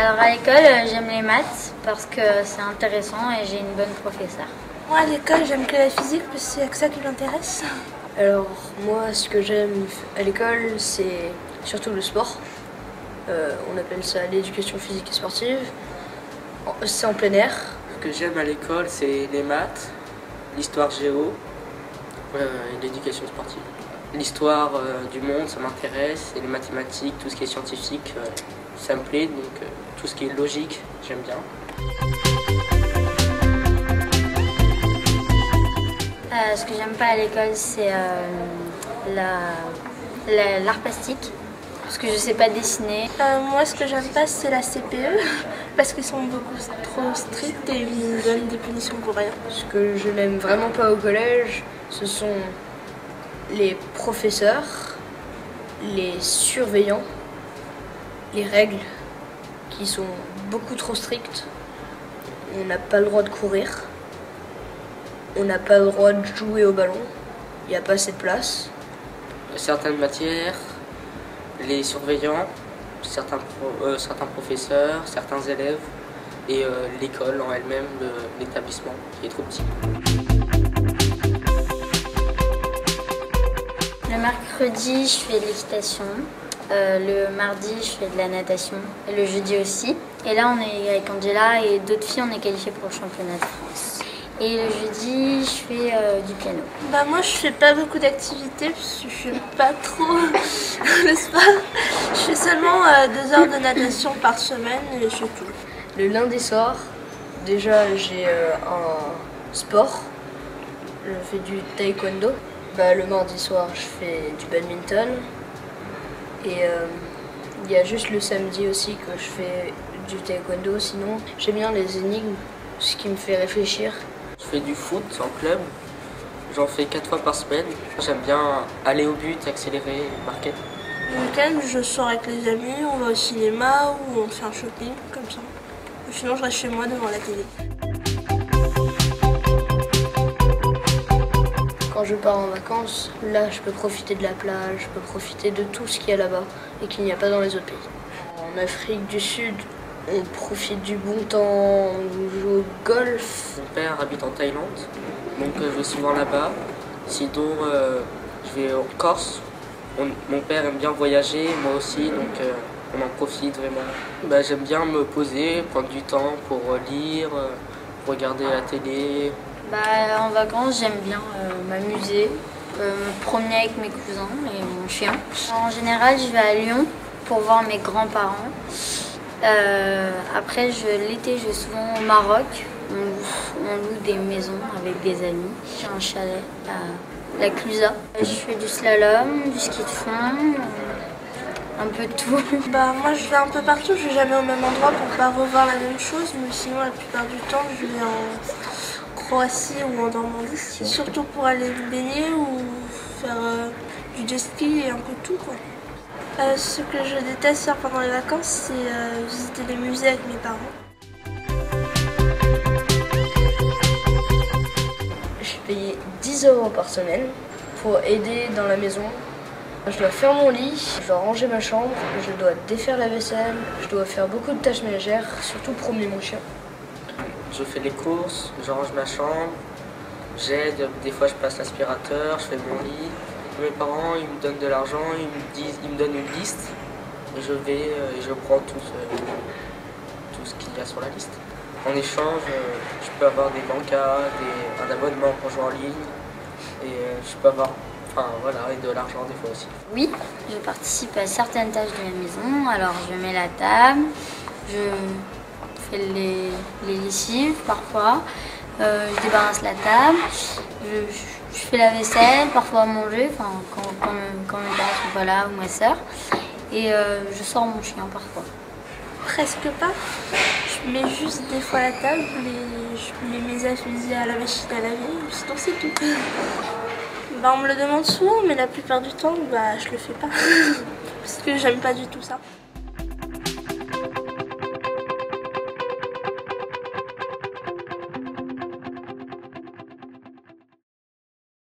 Alors à l'école, j'aime les maths parce que c'est intéressant et j'ai une bonne professeure. Moi à l'école, j'aime que la physique parce que c'est que ça qui m'intéresse. Alors moi, ce que j'aime à l'école, c'est surtout le sport. On appelle ça l'éducation physique et sportive. C'est en plein air. Ce que j'aime à l'école, c'est les maths, l'histoire géo et l'éducation sportive. L'histoire du monde, ça m'intéresse, et les mathématiques, tout ce qui est scientifique, ça me plaît, donc tout ce qui est logique, j'aime bien. Ce que j'aime pas à l'école, c'est l'art plastique, parce que je sais pas dessiner. Moi, ce que j'aime pas, c'est la CPE, parce qu'ils sont beaucoup trop stricts et ils nous donnent des punitions pour rien. Ce que je n'aime vraiment pas au collège, ce sont les professeurs, les surveillants, les règles qui sont beaucoup trop strictes. On n'a pas le droit de courir, on n'a pas le droit de jouer au ballon, il n'y a pas assez de place. Certaines matières, les surveillants, certains professeurs, certains élèves et l'école en elle-même, l'établissement qui est trop petit. Le mercredi, je fais de l'équitation. Le mardi, je fais de la natation. Et le jeudi aussi. Et là, on est avec Angela et d'autres filles, on est qualifiées pour le championnat de France. Et le jeudi, je fais du piano. Moi, je fais pas beaucoup d'activités parce que je fais pas trop le sport. Je fais seulement 2 heures de natation par semaine et c'est tout. Le lundi soir, déjà j'ai un sport, je fais du taekwondo. Le mardi soir, je fais du badminton. Et il y a juste le samedi aussi que je fais du taekwondo. Sinon, j'aime bien les énigmes, ce qui me fait réfléchir. Je fais du foot en club, j'en fais 4 fois par semaine. J'aime bien aller au but, accélérer, marquer. Le week-end, je sors avec les amis, on va au cinéma ou on fait un shopping, comme ça. Ou sinon, je reste chez moi devant la télé. Quand je pars en vacances, là je peux profiter de la plage, je peux profiter de tout ce qu'il y a là-bas et qu'il n'y a pas dans les autres pays. En Afrique du Sud, on profite du bon temps, on joue au golf. Mon père habite en Thaïlande, donc je vais souvent là-bas. Sinon, je vais en Corse. Mon père aime bien voyager, moi aussi, donc on en profite vraiment. J'aime bien me poser, prendre du temps pour lire, regarder la télé. En vacances, j'aime bien m'amuser, me promener avec mes cousins et mon chien. En général, je vais à Lyon pour voir mes grands-parents. Après, l'été, je vais souvent au Maroc. On loue des maisons avec des amis. J'ai un chalet à la Clusa. Je fais du slalom, du ski de fond, un peu de tout. Moi, je vais un peu partout. Je vais jamais au même endroit pour pas revoir la même chose. Mais sinon, la plupart du temps, je vais en Croatie ou en Normandie. Surtout pour aller me baigner ou faire du jet ski et un peu tout, quoi. Ce que je déteste faire pendant les vacances, c'est visiter les musées avec mes parents. Je suis payée 10 € par semaine pour aider dans la maison. Je dois faire mon lit, je dois ranger ma chambre, je dois défaire la vaisselle, je dois faire beaucoup de tâches ménagères, surtout promener mon chien. Je fais les courses, je range ma chambre, j'aide, des fois je passe l'aspirateur, je fais mon lit. Mes parents, ils me donnent de l'argent, ils me donnent une liste et je vais et je prends tout ce qu'il y a sur la liste. En échange, je peux avoir des bancas, un abonnement pour jouer en ligne et je peux avoir et de l'argent des fois aussi. Oui, je participe à certaines tâches de la maison. Alors je mets la table, je fais les lessives parfois, je débarrasse la table, je fais la vaisselle, parfois à manger, quand mes parents sont pas là ou ma soeur. Et je sors mon chien parfois. Presque pas. Je mets juste des fois la table, je mets mes affaires à la machine à laver, sinon c'est tout. On me le demande souvent, mais la plupart du temps, je le fais pas. Parce que j'aime pas du tout ça.